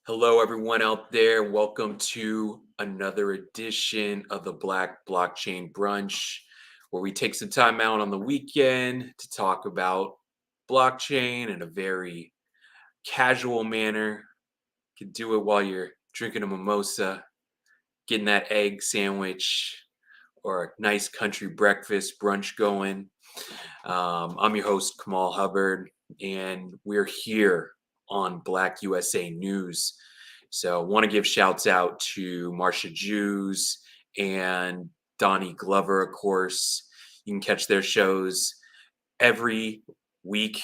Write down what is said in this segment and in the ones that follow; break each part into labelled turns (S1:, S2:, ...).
S1: Hello, everyone out there. Welcome to another edition of the Black Blockchain Brunch, where we take some time out on the weekend to talk about blockchain in a very casual manner. You can do it while you're drinking a mimosa, getting that egg sandwich, or a nice country breakfast brunch going. I'm your host, Kamal Hubbard, and we're here on Black USA News. So want to give shouts out to Marcia Jews and Donnie Glover, of course. You can catch their shows every week,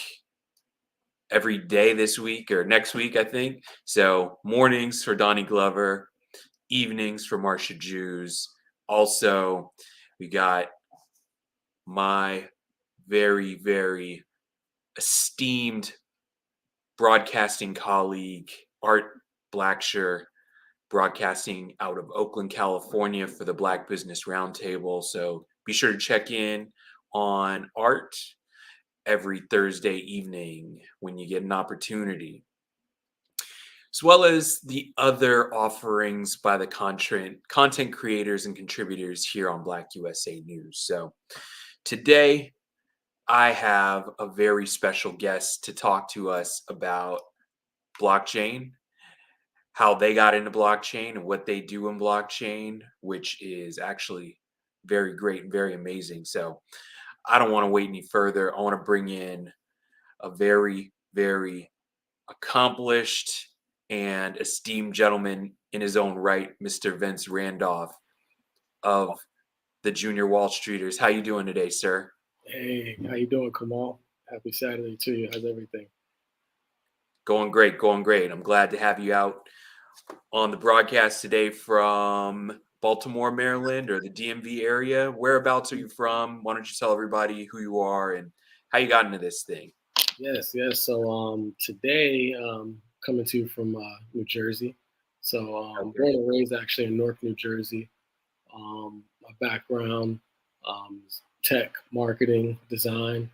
S1: every day this week or next week, I think. So mornings for Donnie Glover, evenings for Marcia Jews. Also, we got my very, very esteemed broadcasting colleague, Art Blacksher, broadcasting out of Oakland, California for the Black Business Roundtable. So be sure to check in on Art every Thursday evening when you get an opportunity, as well as the other offerings by the content creators and contributors here on Black USA News. So today, I have a very special guest to talk to us about blockchain, how they got into blockchain and what they do in blockchain, which is actually very great and very amazing. So I don't want to wait any further. I want to bring in a very, very accomplished and esteemed gentleman in his own right, Mr. Vince Randolph of the Junior Wallstreeters. How you doing today, sir?
S2: Hey, how you doing, Kamal? Happy Saturday to you. How's everything?
S1: Going great, going great. I'm glad to have you out on the broadcast today from Baltimore, Maryland, or the DMV area. Whereabouts are you from? Why don't you tell everybody who you are and how you got into this thing?
S2: Yes. So today coming to you from New Jersey. So
S1: Okay.
S2: born and raised actually in North New Jersey. My background is tech, marketing, design,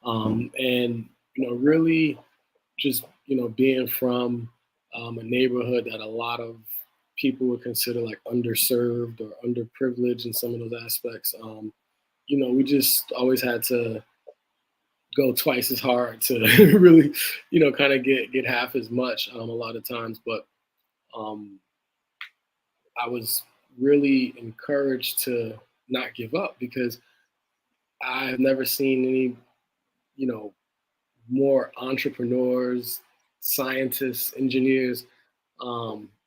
S2: and really just being from a neighborhood that a lot of people would consider like underserved or underprivileged in some of those aspects. We just always had to go twice as hard to really, kind of get half as much a lot of times. But um, I was really encouraged to not give up because I've never seen any, you know, more entrepreneurs, scientists, engineers,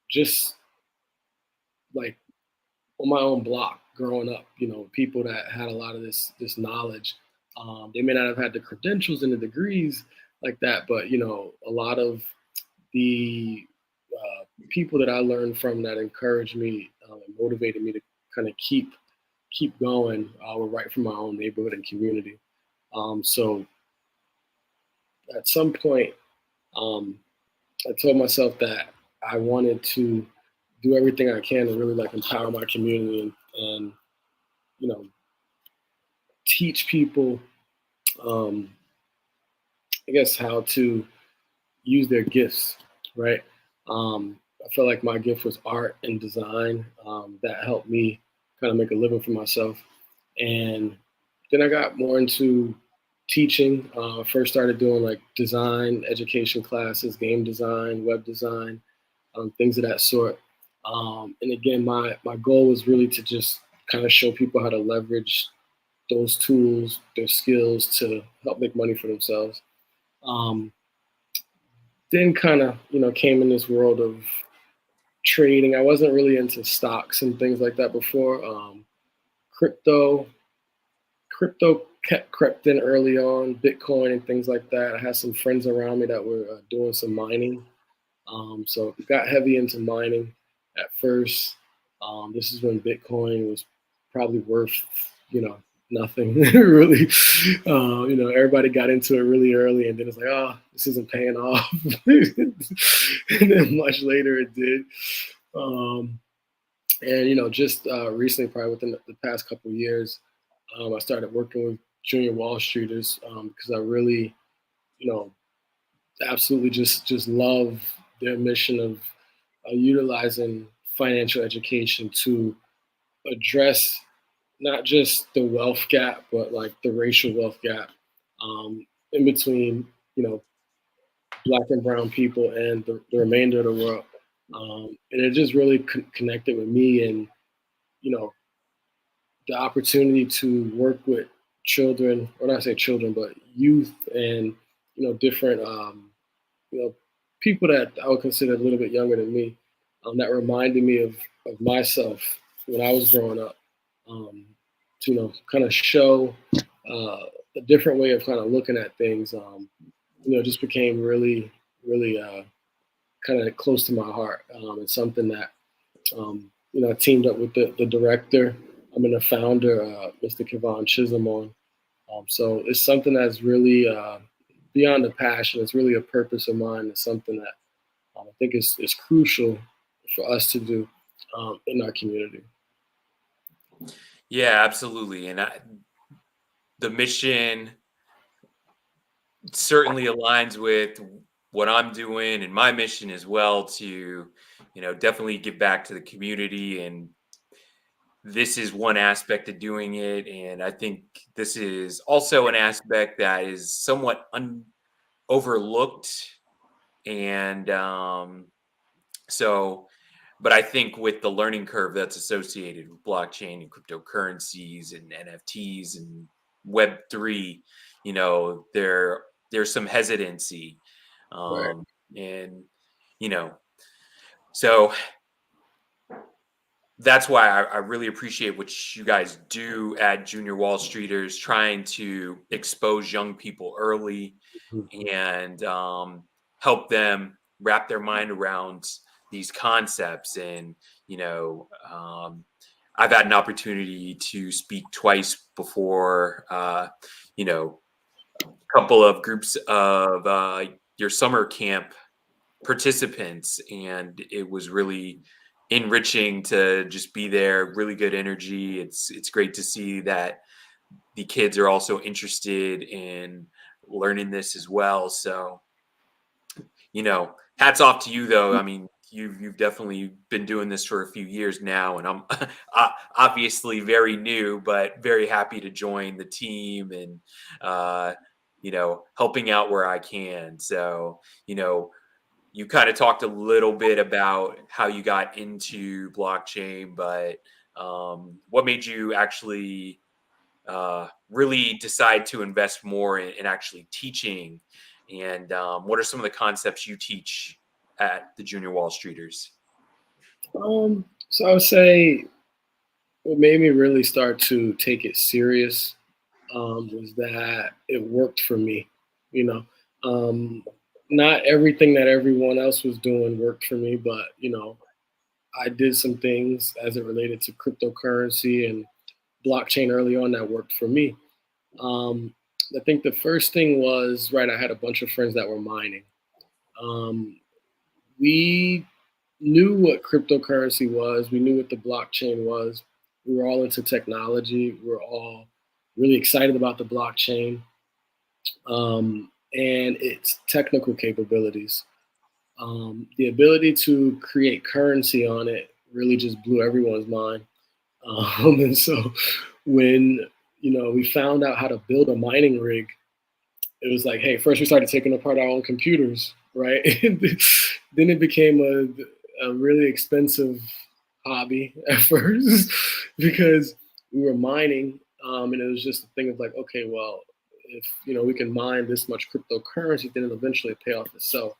S2: just like on my own block growing up, people that had a lot of this knowledge. They may not have had the credentials and the degrees like that, but a lot of the people that I learned from that encouraged me and motivated me to kind of keep going were right from my own neighborhood and community. So at some point, um, I told myself that I wanted to do everything I can to really like empower my community and you know teach people, um, I guess, how to use their gifts, right? I feel like my gift was art and design that helped me kind of make a living for myself. And then I got more into teaching. First started doing like design, education classes, game design, web design, things of that sort. And again, my goal was really to just kind of show people how to leverage those tools, their skills to help make money for themselves. Um, then kind of came in this world of trading. I wasn't really into stocks and things like that before. Crypto crypto crept in early on, Bitcoin and things like that. I had some friends around me that were doing some mining, so got heavy into mining at first. This is when Bitcoin was probably worth, you know, nothing really. Everybody got into it really early, and then it's like, oh, this isn't paying off. And then much later it did. Um, and just recently, probably within the past couple of years, I started working with Junior Wallstreeters because I really, you know, absolutely just love their mission of utilizing financial education to address not just the wealth gap, but like the racial wealth gap in between, you know, black and brown people and the remainder of the world. And it just really connected with me and, you know, the opportunity to work with children, or not say children, but youth and, you know, different, you know, people that I would consider a little bit younger than me, that reminded me of myself when I was growing up, to, you know, kind of show a different way of kind of looking at things, you know, just became really, really kind of close to my heart. It's something that, you know, I teamed up with the director. I'm in the founder, Mr. Kevon Chisholm on. So it's something that's really beyond a passion. It's really a purpose of mine. It's something that I think is crucial for us to do in our community.
S1: Yeah, absolutely. And the mission certainly aligns with what I'm doing and my mission as well to, definitely give back to the community. And this is one aspect of doing it. And I think this is also an aspect that is somewhat overlooked. And so, but I think with the learning curve that's associated with blockchain and cryptocurrencies and NFTs and Web3, there's some hesitancy.
S2: Right.
S1: And, you know, so that's why I really appreciate what you guys do at Junior Wallstreeters, trying to expose young people early
S2: Mhm.
S1: and help them wrap their mind around these concepts. And I've had an opportunity to speak twice before, a couple of groups of your summer camp participants, and it was really enriching to just be there. Really good energy. It's great to see that the kids are also interested in learning this as well. So, hats off to you though. I mean, you've definitely been doing this for a few years now, and I'm obviously very new, but very happy to join the team and helping out where I can. So, you kind of talked a little bit about how you got into blockchain, but what made you actually really decide to invest more in actually teaching? And what are some of the concepts you teach at the Junior Wallstreeters?
S2: So I would say what made me really start to take it serious was that it worked for me. You know, um, not everything that everyone else was doing worked for me, but you know, I did some things as it related to cryptocurrency and blockchain early on that worked for me. Um, I think the first thing was right. I had a bunch of friends that were mining. Um, we knew what cryptocurrency was. We knew what the blockchain was. We were all into technology. We were all really excited about the blockchain and its technical capabilities. The ability to create currency on it really just blew everyone's mind. And so when we found out how to build a mining rig, it was like, hey, first we started taking apart our own computers, right? Then it became a really expensive hobby at first because we were mining, and it was just a thing of like, okay, well, if we can mine this much cryptocurrency, then it'll eventually pay off itself,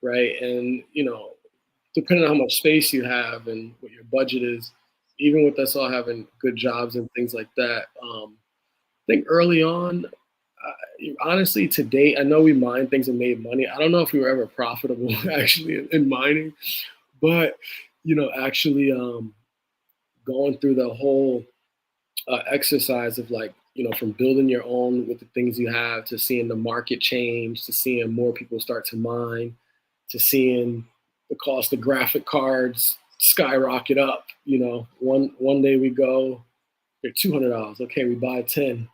S2: right? And depending on how much space you have and what your budget is, even with us all having good jobs and things like that, I think early on, honestly, to date, I know we mined things and made money. I don't know if we were ever profitable actually in mining, but actually going through the whole exercise of like from building your own with the things you have to seeing the market change to seeing more people start to mine to seeing the cost of graphic cards skyrocket up. One day we go, they're $200. Okay, we buy 10.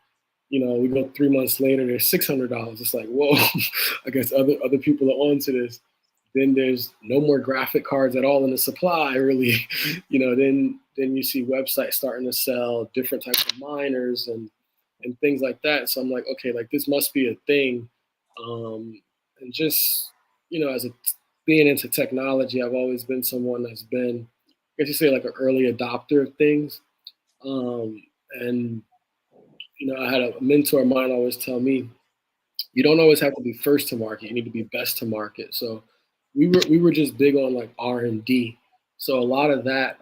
S2: We go 3 months later, they're $600. It's like, whoa, I guess other people are onto this. then there's no more graphic cards at all in the supply, really. Then you see websites starting to sell different types of miners and things like that. So I'm like, okay, like this must be a thing. And just as a being into technology, I've always been someone that's been, I guess you say, like an early adopter of things. And I had a mentor of mine always tell me, you don't always have to be first to market. You need to be best to market. So we were just big on like R&D. So a lot of that,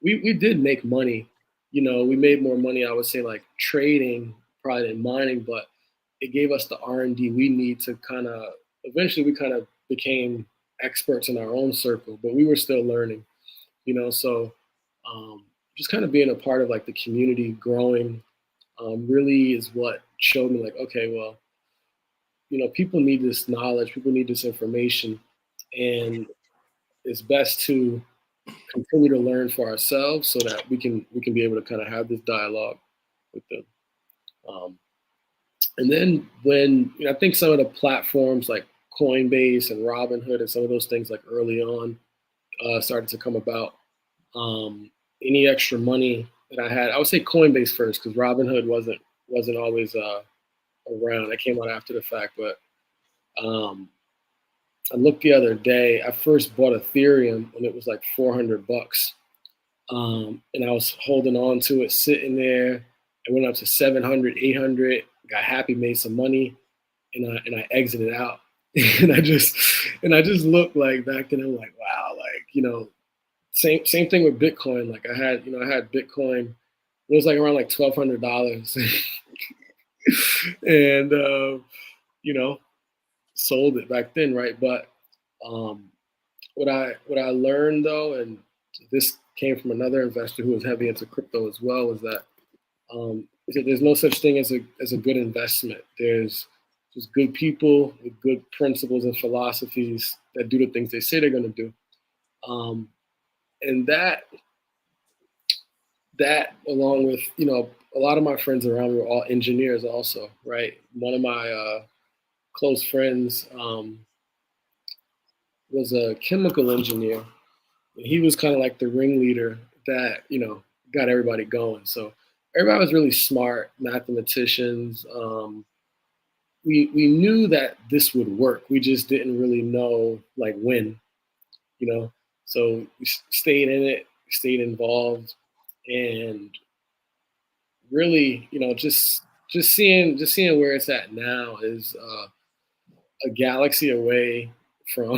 S2: we did make money. We made more money, I would say, like trading probably than mining, but it gave us the R&D we need to kind of, eventually we kind of became experts in our own circle, but we were still learning. So just kind of being a part of like the community growing really is what showed me like, okay, well, people need this knowledge, people need this information, and it's best to continue to learn for ourselves so that we can be able to kind of have this dialogue with them. Um, and then when I think some of the platforms like Coinbase and Robinhood and some of those things like early on started to come about. Any extra money that I had, I would say Coinbase first because Robinhood wasn't always around. That came out after the fact, but um, I looked the other day. I first bought Ethereum when it was like $400, and I was holding on to it, sitting there. It went up to 700, 800. Got happy, made some money, and I exited out. and I just looked like back then. I'm like, wow, like same thing with Bitcoin. Like I had Bitcoin. It was like around like $1,200, and you know sold it back then, right? But um, what I learned though, and this came from another investor who was heavy into crypto as well, is that there's no such thing as a good investment. There's just good people with good principles and philosophies that do the things they say they're going to do, um, and that along with a lot of my friends around me were all engineers also, right? One of my close friends was a chemical engineer. He was kind of like the ringleader that got everybody going. So everybody was really smart mathematicians. We knew that this would work. We just didn't really know like when, you know. So we stayed in it, stayed involved, and really, just seeing where it's at now is a galaxy away from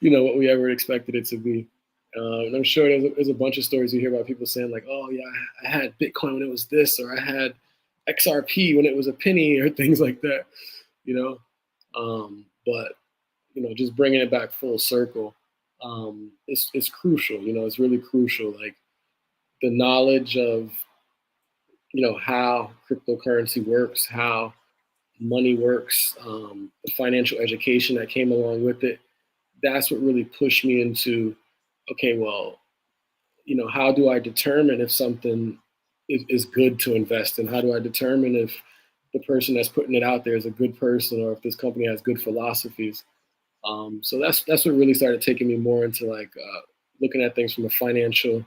S2: what we ever expected it to be. And I'm sure there's a bunch of stories you hear about people saying like, "Oh yeah, I had Bitcoin when it was this," or "I had XRP when it was a penny," or things like that. You know, but just bringing it back full circle, it's crucial. It's really crucial. Like the knowledge of how cryptocurrency works, how money works, the financial education that came along with it. That's what really pushed me into, okay, well, how do I determine if something is good to invest in? How do I determine if the person that's putting it out there is a good person or if this company has good philosophies? So that's what really started taking me more into like looking at things from a financial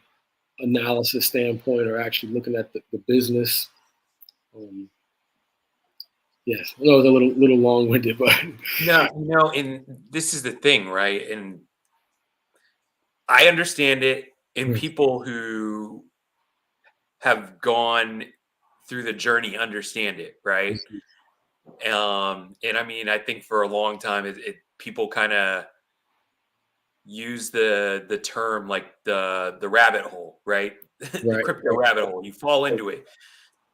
S2: analysis standpoint or actually looking at the business. Um, yes, I know it was a little long winded, but
S1: No, and this is the thing, right? And I understand it, and people who have gone through the journey understand it, right? And I mean, I think for a long time, people kind of use the term like the rabbit hole, right? The
S2: right,
S1: crypto
S2: right,
S1: rabbit hole. You fall into it,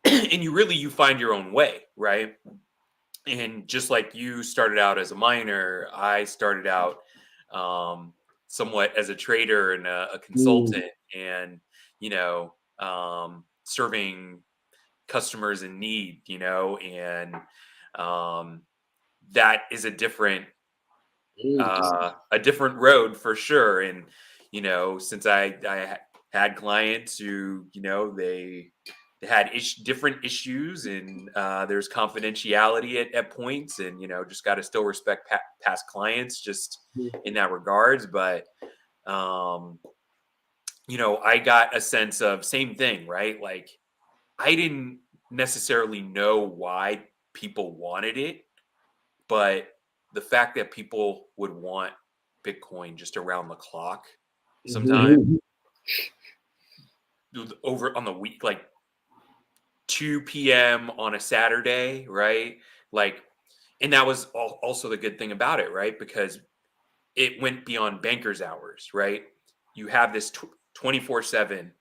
S1: and you find your own way, right? And just like you started out as a miner, I started out um, somewhat as a trader and a
S2: mm,
S1: consultant, and serving customers in need, and um, that is
S2: mm,
S1: a different road for sure. And since I had clients who they had different issues, and there's confidentiality at points, and just got to still respect past clients just in that regards. But um, I got a sense of same thing, right? Like I didn't necessarily know why people wanted it, but the fact that people would want Bitcoin just around the clock sometimes
S2: Mhm.
S1: over on the week, like 2 p.m. on a Saturday, right? Like, and that was also the good thing about it, right? Because it went beyond banker's hours, right? You have this 24/7,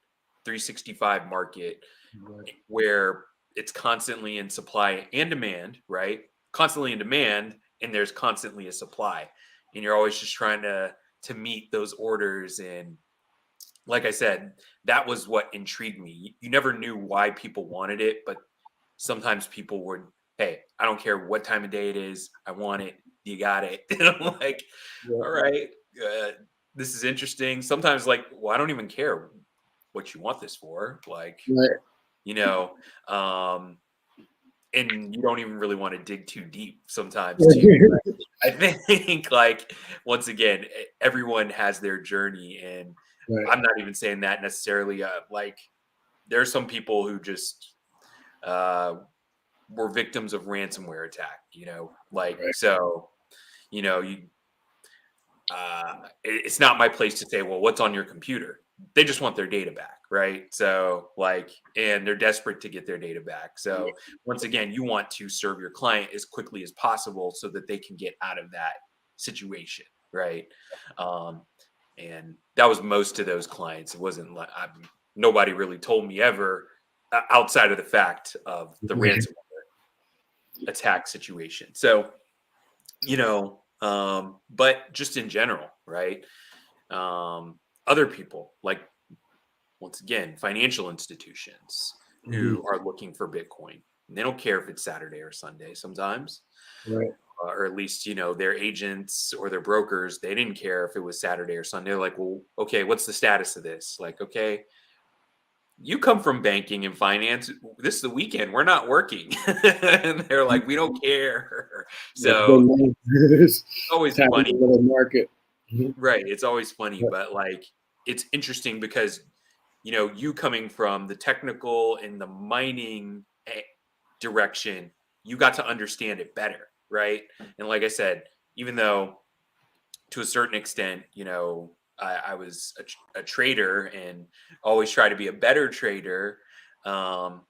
S1: 365 market
S2: Right.
S1: where it's constantly in supply and demand, right? Constantly in demand, and there's constantly a supply, and you're always just trying to meet those orders. And like I said, that was what intrigued me. You never knew why people wanted it, but sometimes people would, hey, I don't care what time of day it is, I want it. You got it. And I'm like,
S2: Yeah.
S1: all right, uh, this is interesting. Sometimes, like, well, I don't even care what you want this for. Like,
S2: Right.
S1: you know, um, and you don't even really want to dig too deep sometimes too. I think like once again, everyone has their journey, and
S2: Right.
S1: I'm not even saying that necessarily. Like there are some people who just uh, were victims of ransomware attack. Like
S2: Right.
S1: so. You it's not my place to say, well, what's on your computer? They just want their data back, right? So, like, and they're desperate to get their data back. So, once again, you want to serve your client as quickly as possible so that they can get out of that situation, right? Um, and that was most of those clients. It wasn't like nobody really told me ever outside of the fact of the
S2: Right.
S1: ransomware attack situation. So, but just in general, right? Other people, like once again, financial institutions
S2: Mhm.
S1: who are looking for Bitcoin. And they don't care if it's Saturday or Sunday sometimes,
S2: Right.
S1: or at least, their agents or their brokers, they didn't care if it was Saturday or Sunday. They're like, well, okay, what's the status of this? Like, okay, you come from banking and finance. This is the weekend. We're not working. And they're like, we don't care.
S2: It's
S1: So
S2: been months.
S1: always
S2: It's happened
S1: funny.
S2: in the market. Mhm.
S1: Right, it's always funny,
S2: Yeah.
S1: but, like, it's interesting because, you coming from the technical and the mining direction, you got to understand it better, right? And like I said, even though to a certain extent, I was a trader and always try to be a better trader, um,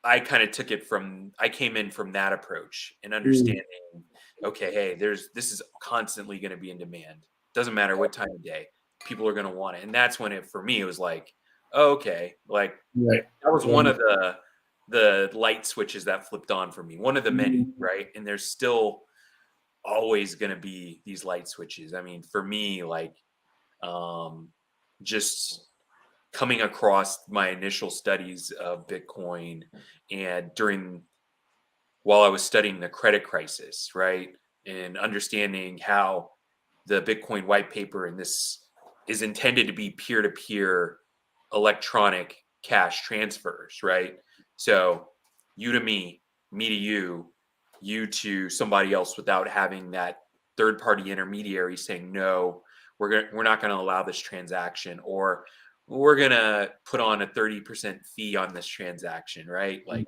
S1: I came in from that approach and
S2: Mm.
S1: understanding, okay, hey, this is constantly going to be in demand. Doesn't matter what time of day, people are going to want it. And that's when it, for me, it was like, oh, okay, like
S2: Right.
S1: that was one
S2: Um,
S1: of the light switches that flipped on for me, one of the many,
S2: mm.
S1: right? And there's still always going to be these light switches. I mean, for me, like, um, just coming across my initial studies of Bitcoin and while I was studying the credit crisis, right? And understanding how the Bitcoin white paper and this is intended to be peer to peer electronic cash transfers, right? So you to me to you to somebody else without having that third party intermediary saying, no, we're not going to allow this transaction, or we're going to put on a 30% fee on this transaction, right? Like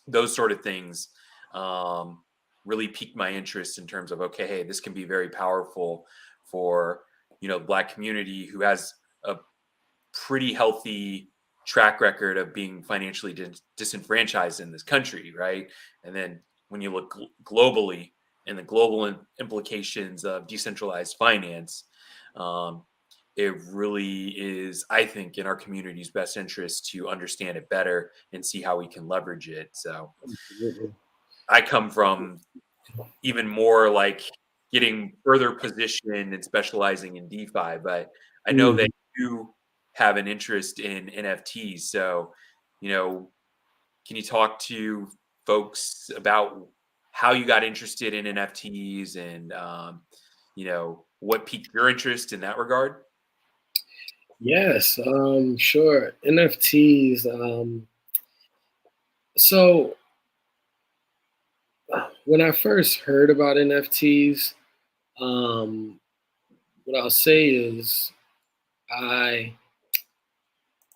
S1: those sort of things um, really piqued my interest in terms of, okay, hey, this can be very powerful for the Black community who has a pretty healthy track record of being financially disenfranchised in this country, right? And then when you look globally and the global implications of decentralized finance, um, it really is, I think, in our community's best interest to understand it better and see how we can leverage it. So
S2: Absolutely.
S1: I come from even more like getting further positioned and specializing in DeFi, but I know that
S2: Mhm.
S1: you have an interest in NFTs. So, you know, can you talk to folks about how you got interested in NFTs and, what piqued your interest in that regard?
S2: Yes, sure. NFTs. So when I first heard about NFTs, um, what I'll say is I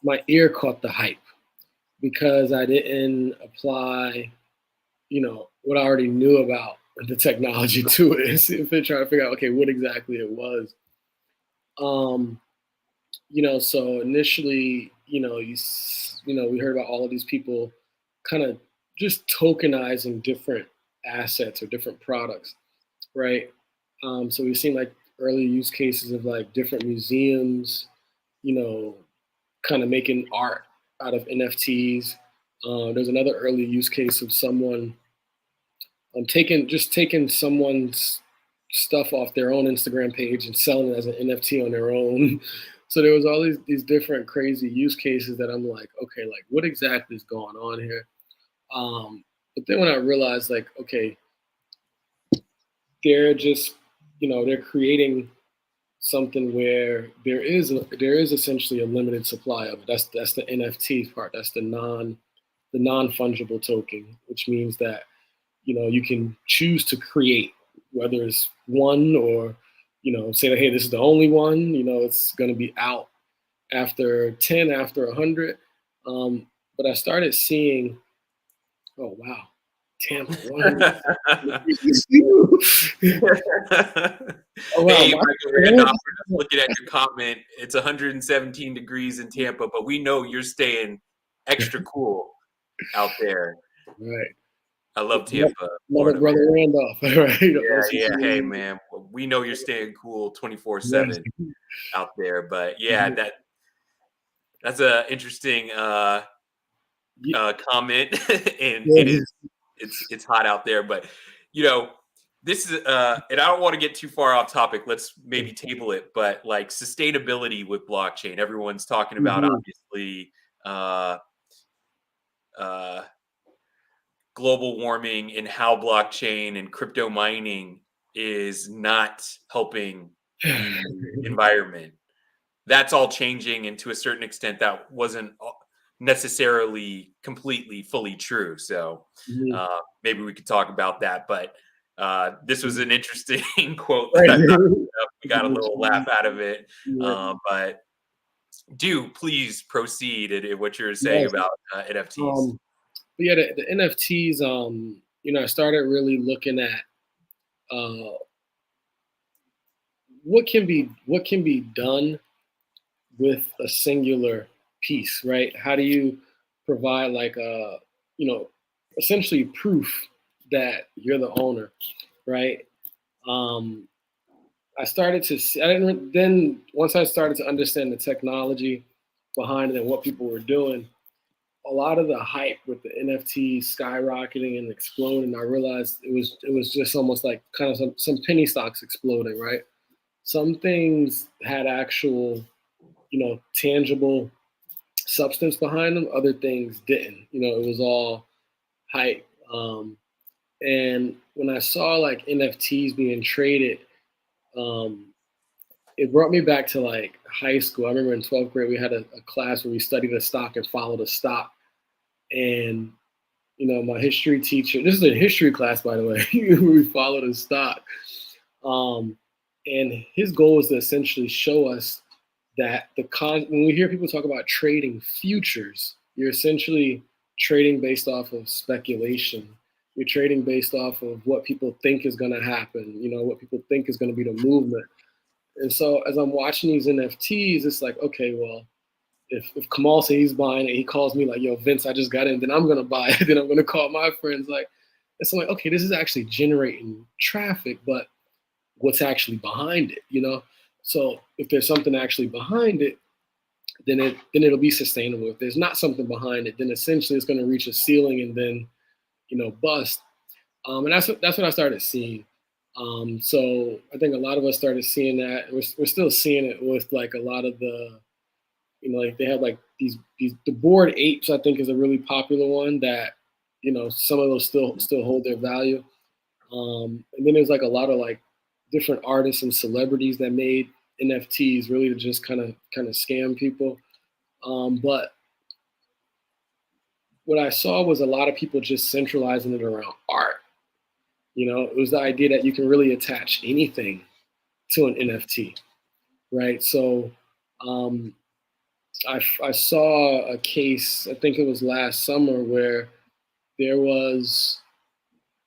S2: my ear caught the hype because I didn't apply, what I already knew about the technology to it. If they try to figure out, okay, what exactly it was. Um, so initially, we heard about all of these people kind of just tokenizing different assets or different products, right? So we've seen like early use cases of like different museums, you know, kind of making art out of NFTs. There's another early use case of someone taking someone's stuff off their own Instagram page and selling it as an NFT on their own. So there was all these different crazy use cases that I'm like, okay, like what exactly is going on here? But then when I realized like, okay, they're just, they're creating something where there is essentially a limited supply of it. That's the NFT part. That's the non fungible token, which means that you can choose to create whether it's one or say that hey, this is the only one. It's going to be out after 10, after 100. But I started seeing, oh wow, Tampa 100. Oh wow,
S1: Hey, Michael Randolph, we're just looking at your comment. It's 117 degrees in Tampa, but we know you're staying extra cool out there.
S2: right.
S1: I love Tampa,
S2: Another
S1: Florida, man.
S2: brother Randolph, right?
S1: Yeah,
S2: Also,
S1: yeah. Hey, man, we know you're staying cool
S2: yes.
S1: 24/7 out there, but yeah,
S2: Mhm.
S1: that's a interesting
S2: Ye-
S1: comment, and it is
S2: yeah.
S1: it's hot out there. But you know, this is and I don't want to get too far off topic. Let's maybe table it, but like sustainability with blockchain, everyone's talking about
S2: Mhm.
S1: obviously uh, uh, global warming and how blockchain and crypto mining is not helping the environment. That's all changing, and to a certain extent that wasn't necessarily completely fully true, so
S2: Mhm.
S1: maybe we could talk about that, but this was an interesting quote that
S2: Right.
S1: I thought we got a little laugh out of it,
S2: Yeah.
S1: but do please proceed at what you're saying
S2: Yes.
S1: about NFTs.
S2: Um, but yeah, the NFTs. I started really looking at uh, what can be done with a singular piece, right? How do you provide like you know, essentially proof that you're the owner, right? Um, I started to see, I didn't, then once I started to understand the technology behind it and what people were doing, a lot of the hype with the NFTs skyrocketing and exploding, I realized it was just almost like kind of some penny stocks exploding, right? Some things had actual, tangible substance behind them. Other things didn't. It was all hype. And when I saw like NFTs being traded, um, it brought me back to like high school. I remember in 12th grade we had a class where we studied a stock and followed a stock. And my history teacher. This is a history class, by the way. We followed a stock, um, and his goal was to essentially show us that when we hear people talk about trading futures, you're essentially trading based off of speculation. You're trading based off of what people think is going to happen. What people think is going to be the movement. And so as I'm watching these NFTs, it's like, okay, well, if Kamal says he's buying it, he calls me like, yo, Vince, I just got in, then I'm gonna buy it. Then I'm gonna call my friends. Like, it's like, okay, this is actually generating traffic, but what's actually behind it? So if there's something actually behind it, then it'll be sustainable. If there's not something behind it, then essentially it's gonna reach a ceiling and then bust. And that's what I started seeing. So I think a lot of us started seeing that. We're still seeing it with like a lot of the like they have like these the board apes. I think is a really popular one that some of those still hold their value. And then there's like a lot of like different artists and celebrities that made NFTs really to just kind of scam people. But what I saw was a lot of people just centralizing it around art. It was the idea that you can really attach anything to an NFT, right? So um, I saw a case, I think it was last summer, where there was,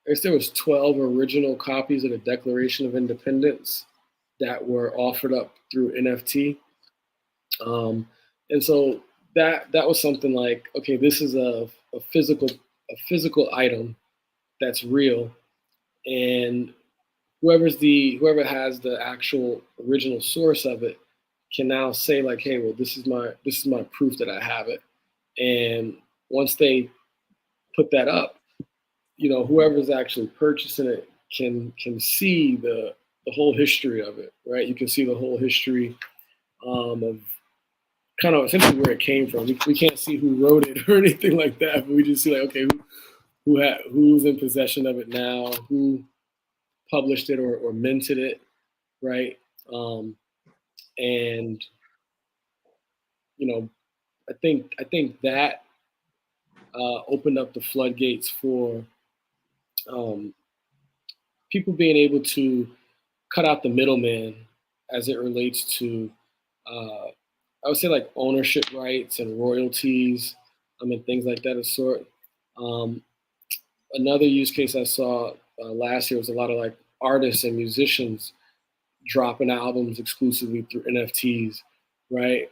S2: I guess there was 12 original copies of the Declaration of Independence that were offered up through NFT. Um, and so that was something like, okay, this is a physical item that's real, and whoever has the actual original source of it can now say like, hey, well, this is my proof that I have it. And once they put that up, whoever's actually purchasing it can see the whole history of it, right? You can see the whole history of kind of essentially where it came from. We can't see who wrote it or anything like that, but we just see like, okay, who's in possession of it now, who published it or minted it, right? Um, and you know, I think that opened up the floodgates for um, people being able to cut out the middleman as it relates to, uh, I would say, like ownership rights and royalties, and things like that of sort. Um, Another use case I saw last year was a lot of like artists and musicians dropping albums exclusively through NFTs, right?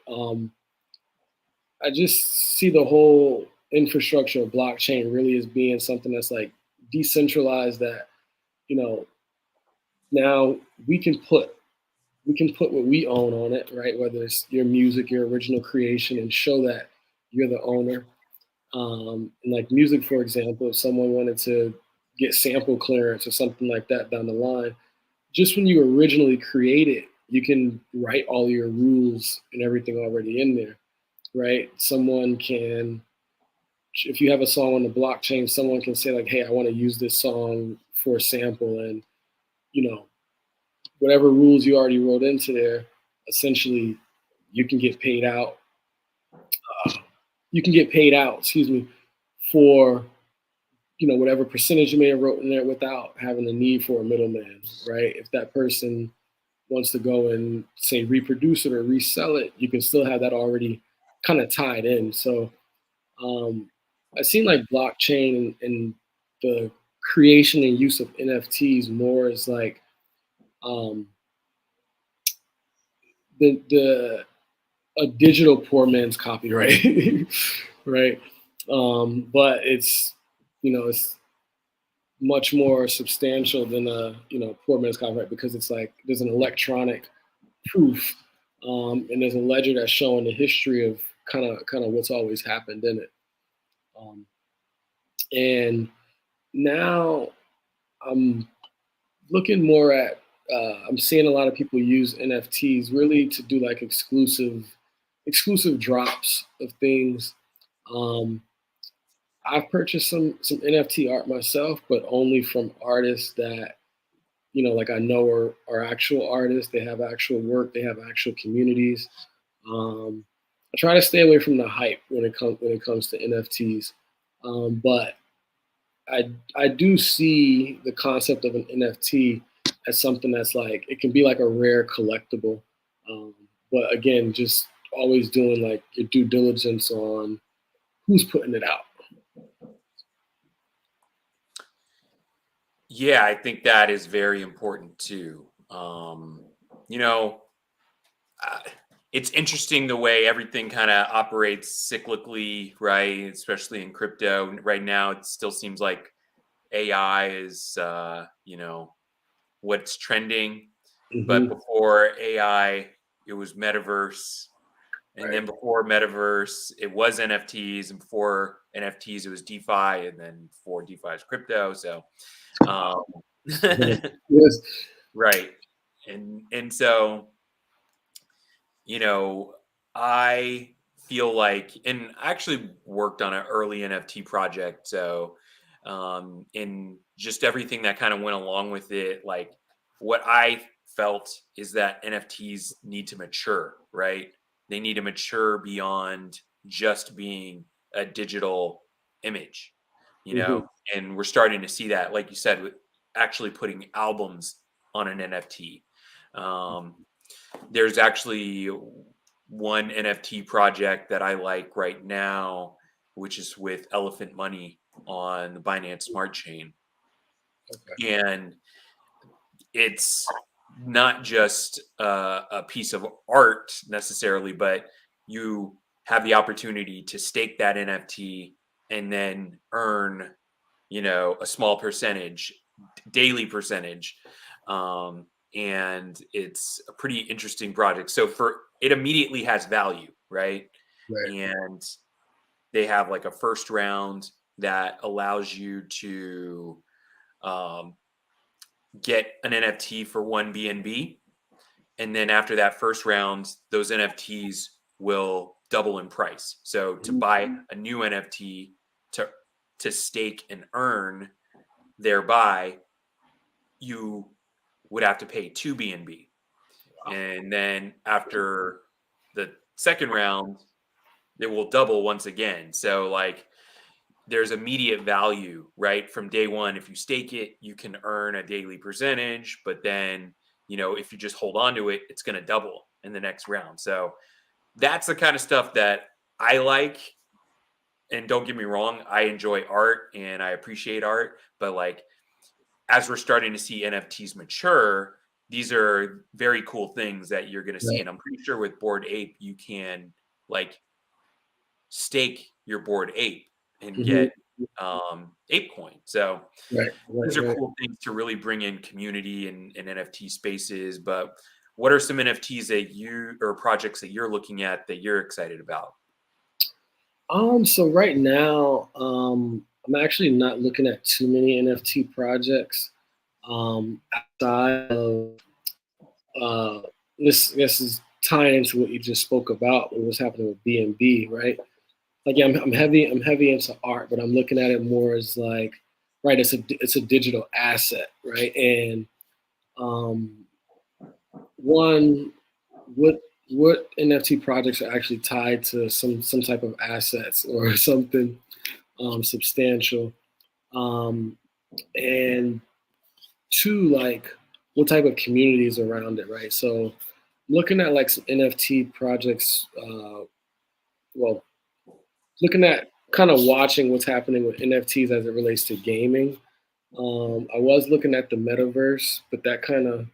S2: I just see the whole infrastructure of blockchain really as being something that's like decentralized. That you know now we can put what we own on it, right? Whether it's your music, your original creation, and show that you're the owner. And like music, for example, if someone wanted to get sample clearance or something like that down the line, just when you originally create it, you can write all your rules and everything already in there, right? Someone can, if you have a song on the blockchain, someone can say like, "Hey, I want to use this song for a sample," and you know, whatever rules you already wrote into there, essentially, you can get paid out. You can get paid out, excuse me, for whatever percentage you may have wrote in there without having the need for a middleman, right? If that person wants to go and say reproduce it or resell it, you can still have that already kind of tied in. So um, I seen like blockchain and the creation and use of NFTs more as like um, the a digital poor man's copyright, right? But it's much more substantial than a poor man's copyright because it's like there's an electronic proof, and there's a ledger that's showing the history of kind of what's always happened in it. Um, and now I'm looking more at I'm seeing a lot of people use NFTs really to do like exclusive drops of things. Um, I've purchased some NFT art myself, but only from artists that like I know are actual artists. They have actual work. They have actual communities. I try to stay away from the hype when it comes to NFTs, but I do see the concept of an NFT as something that's like it can be like a rare collectible, um, but again, just always doing like your due diligence on who's putting it out.
S1: Yeah, I think that is very important too. You know, uh, it's interesting the way everything kind of operates cyclically, right? Especially in crypto. Right now, it still seems like AI is, what's trending. But
S2: Hmm.
S1: before AI, it was metaverse. And
S2: Right.
S1: then before metaverse, it was NFTs. And before NFTs, it was DeFi. And then before DeFi is crypto. So, um,
S2: Yes.
S1: right. And so you know, I feel like, and I actually worked on an early NFT project. So, in just everything that kind of went along with it, like what I felt is that NFTs need to mature, right? They need to mature beyond just being a digital. image, you
S2: Hmm.
S1: know, and we're starting to see that, like you said, with actually putting albums on an NFT. Um, there's actually one NFT project that I like right now, which is with Elephant Money on the Binance Smart Chain.
S2: Okay.
S1: And it's not just a piece of art necessarily, but you have the opportunity to stake that NFT and then earn, a small percentage, daily percentage. Um, and it's a pretty interesting project. So for it immediately has value, right?
S2: Right.
S1: And they have like a first round that allows you to um, get an NFT for one BNB, and then after that first round, those NFTs will double in price. So to buy a new NFT to stake and earn thereby, you would have to pay two BNB. And then after the second round, it will double once again. So like there's immediate value, right? From day one, if you stake it, you can earn a daily percentage, but then, if you just hold on to it, it's going to double in the next round. So that's the kind of stuff that I like. And don't get me wrong, I enjoy art and I appreciate art, but like as we're starting to see NFTs mature, these are very cool things that you're going to see.
S2: Right.
S1: And I'm pretty sure with Bored Ape, you can like stake your Bored Ape and
S2: Hmm.
S1: get ape coin. So
S2: Right. Right.
S1: these are
S2: Right.
S1: cool things to really bring in community and NFT spaces. But what are some NFTs that you or projects that you're looking at that you're excited about?
S2: So right now, I'm actually not looking at too many NFT projects. Outside of uh, this is tying into what you just spoke about, what was happening with BNB, right? Like, yeah, I'm heavy into art, but I'm looking at it more as like, right, it's a digital asset, right? And um, one, what NFT projects are actually tied to some type of assets or something substantial, um, and two, like what type of communities around it, right? So looking at like some NFT projects, well, looking at kind of watching what's happening with NFTs as it relates to gaming. I was looking at the metaverse, but that kind of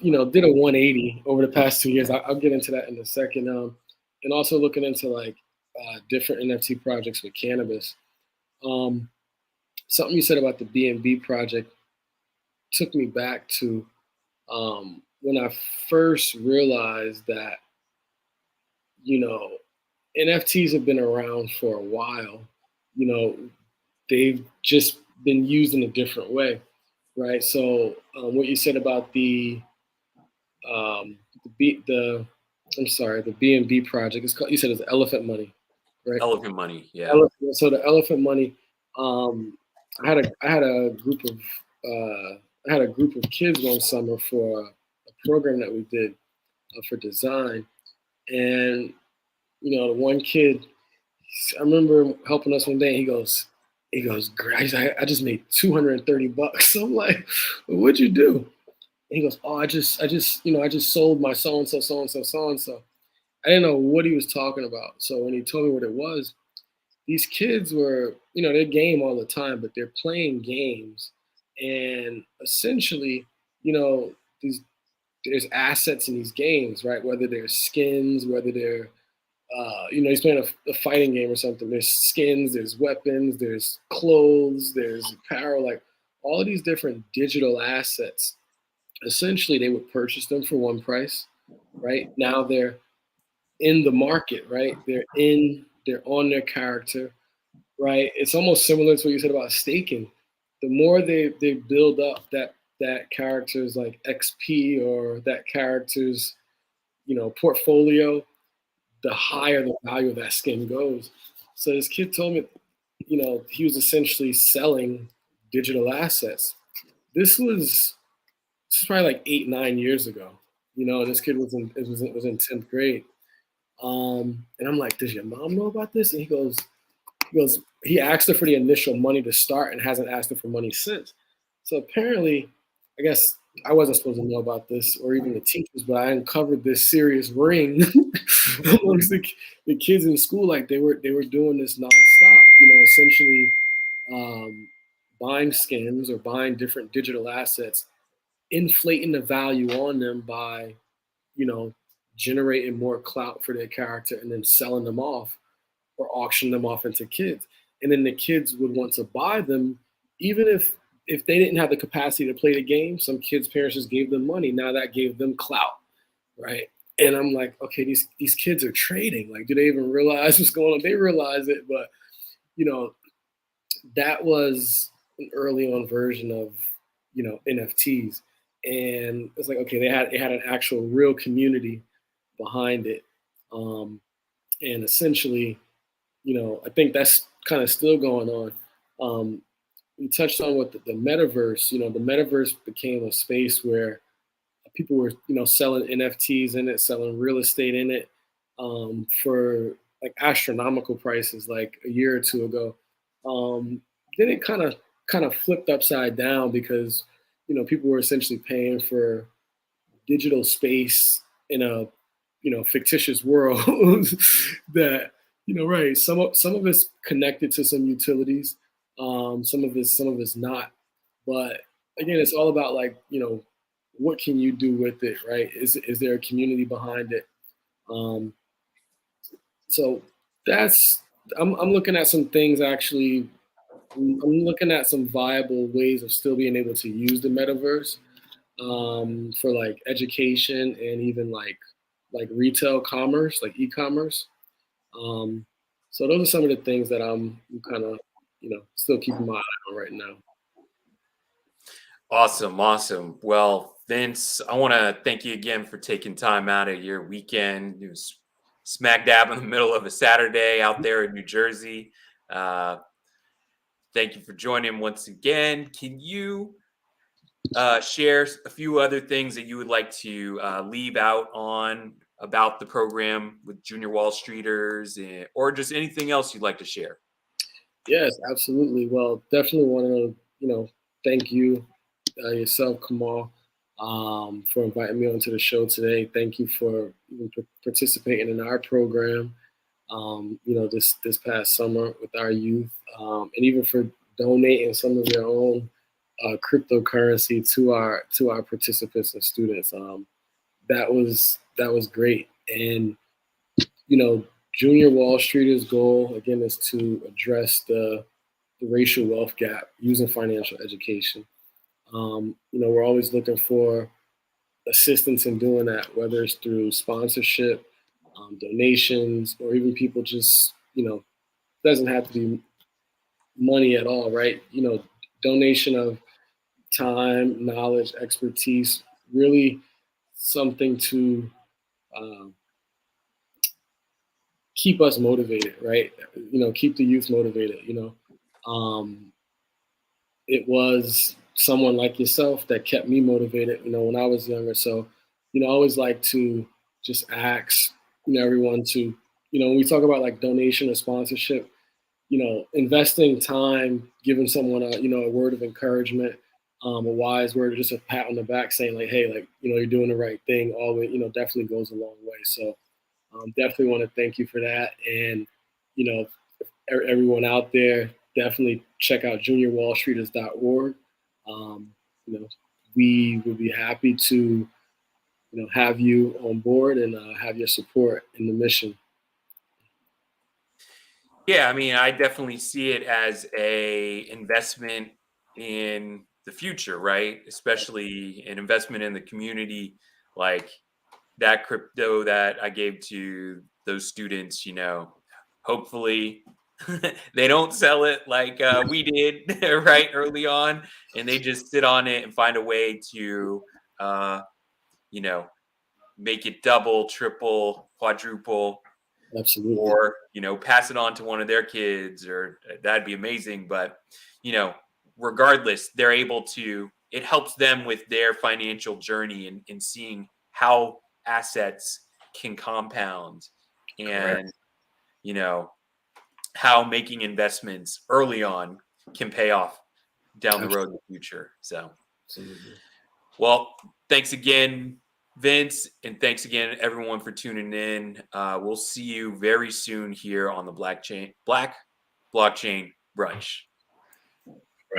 S2: did a 180 over the past 2 years. I'll get into that in a second. And also looking into like different NFT projects with cannabis. Um, Something you said about the B&B project took me back to when I first realized that you know NFTs have been around for a while. You know, they've just been used in a different way, right? So what you said about the I'm sorry, the B&B project. It's called, you said it's Elephant Money, right?
S1: Elephant Money, yeah.
S2: So the Elephant Money. I had a group of kids one summer for a program that we did for design, and the one kid, I remember helping us one day. And he goes, "Guys, I just made $230." I'm like, well, "What'd you do?" And he goes, "Oh, I just sold my so and so, so and so, so and so." I didn't know what he was talking about. So when he told me what it was, these kids were, they game all the time, but they're playing games, and essentially, you know, these there's assets in these games, right? Whether they're skins, whether they're he's playing a fighting game or something. There's skins, there's weapons, there's clothes, there's apparel, like all of these different digital assets. Essentially, they would purchase them for one price, right? Now they're in the market, right? They're on their character, right? It's almost similar to what you said about staking. The more they build up that character's like XP or that character's portfolio, the higher the value of that skin goes. So this kid told me, he was essentially selling digital assets. This was probably like 8, 9 years ago. And this kid was in 10th grade. And I'm like, does your mom know about this? And he goes, goes, he asked her for the initial money to start and hasn't asked her for money since. So apparently, I guess I wasn't supposed to know about this or even the teachers, but I uncovered this serious ring amongst the kids in school. Like they were doing this nonstop, essentially um, buying skins or buying different digital assets, inflating the value on them by, you know, generating more clout for their character and then selling them off or auction them off into kids. And then the kids would want to buy them, even if they didn't have the capacity to play the game. Some kids' parents just gave them money. Now that gave them clout, right? And I'm like, okay, these kids are trading. Like, do they even realize what's going on? They realize it, but you know, that was an early on version of NFTs, and it's like, okay, they had an actual real community behind it, and essentially, I think that's kind of still going on. We touched on what the metaverse. The metaverse became a space where people were, selling NFTs in it, selling real estate in it, for like astronomical prices, like a year or two ago. Um, then it kind of flipped upside down because people were essentially paying for digital space in a fictitious world that right, some of it's connected to some utilities, some of it's not, but again, it's all about, like, what can you do with it, right? Is there a community behind it? um, so that's I'm looking at some things, actually. I'm looking at some viable ways of still being able to use the metaverse, for like education and even like retail commerce, like e-commerce. Um, so those are some of the things that I'm kind of still keeping my eye on right now.
S1: Awesome, awesome. Well, Vince, I want to thank you again for taking time out of your weekend. It was smack dab in the middle of a Saturday out there in New Jersey. Uh, Thank you for joining once again. Can you share a few other things that you would like to leave out on about the program with Junior Wallstreeters, or just anything else you'd like to share?
S2: Yes, absolutely. Well, definitely want to thank you, yourself, Kamal, for inviting me onto the show today. Thank you for even participating in our program, this past summer with our youth, and even for donating some of your own cryptocurrency to our participants and students. That was great, and you know, Junior Wallstreeters' goal again is to address the racial wealth gap using financial education. We're always looking for assistance in doing that, whether it's through sponsorship, donations, or even people just, doesn't have to be money at all, right? Donation of time, knowledge, expertise, really something to um, keep us motivated, right? Keep the youth motivated. Um, it was someone like yourself that kept me motivated, when I was younger. So, I always like to just ask, everyone to, when we talk about like donation or sponsorship, investing time, giving someone a word of encouragement, a wise word, or just a pat on the back saying like, hey, like, you're doing the right thing, always, definitely goes a long way. So definitely want to thank you for that. And, you know, everyone out there, definitely check out juniorwallstreeters.org. Um, you know, we would be happy to, have you on board and have your support in the mission.
S1: Yeah, I mean, I definitely see it as a investment in the future, right? Especially an investment in the community, like that crypto that I gave to those students, hopefully they don't sell it like we did right early on, and they just sit on it and find a way to, uh, you know, make it double, triple, quadruple,
S2: Absolutely.
S1: or pass it on to one of their kids, or that'd be amazing. But you know regardless, they're able to, it helps them with their financial journey, and seeing how assets can compound, and
S2: Correct.
S1: you know how making investments early on can pay off down the road in
S2: Absolutely.
S1: the future. So,
S2: Absolutely.
S1: well, thanks again, Vince, and thanks again, everyone, for tuning in. We'll see you very soon here on the Black Blockchain Brunch.